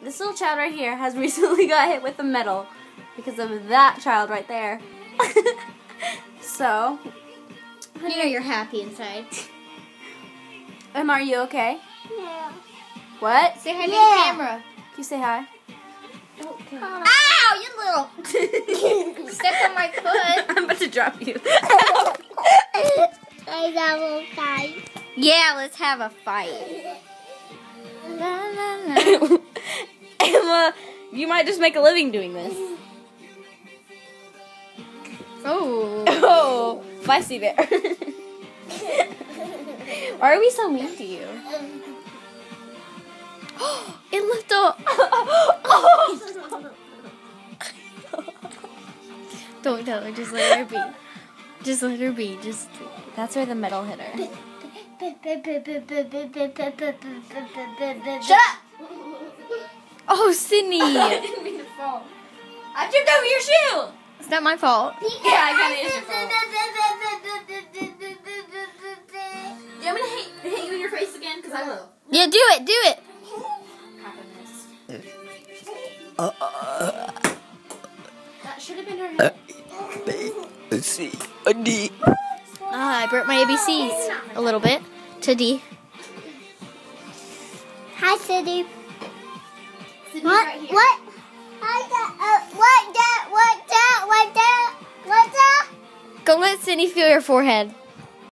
this little child right here has recently got hit with a medal because of that child right there. So, You know you're happy inside. Emma, are you okay? Yeah. What? Say hi to Yeah. the camera. Can you say hi? Okay. Ow, you little. Step on my foot. I'm about to drop you. I double fight. Yeah, let's have a fight. La, la, la. Emma, you might just make a living doing this. Oh. Oh, feisty there. Why are we so mean to you? It left a... Don't tell her, just let her be. Just let her be. Just... That's where the medal hit her. Shut up! Oh, Sydney! I didn't mean to fall. I tripped over your shoe! It's not my fault. Yeah, I kinda is your fault. Do you want me to hit you in your face again? Because I will. Yeah, do it, do it. That should have been her head. Let's see. A D. I broke my ABCs a little bit to D. Hi, City. Sydney's What? right here. What? What? Go let Sydney feel your forehead.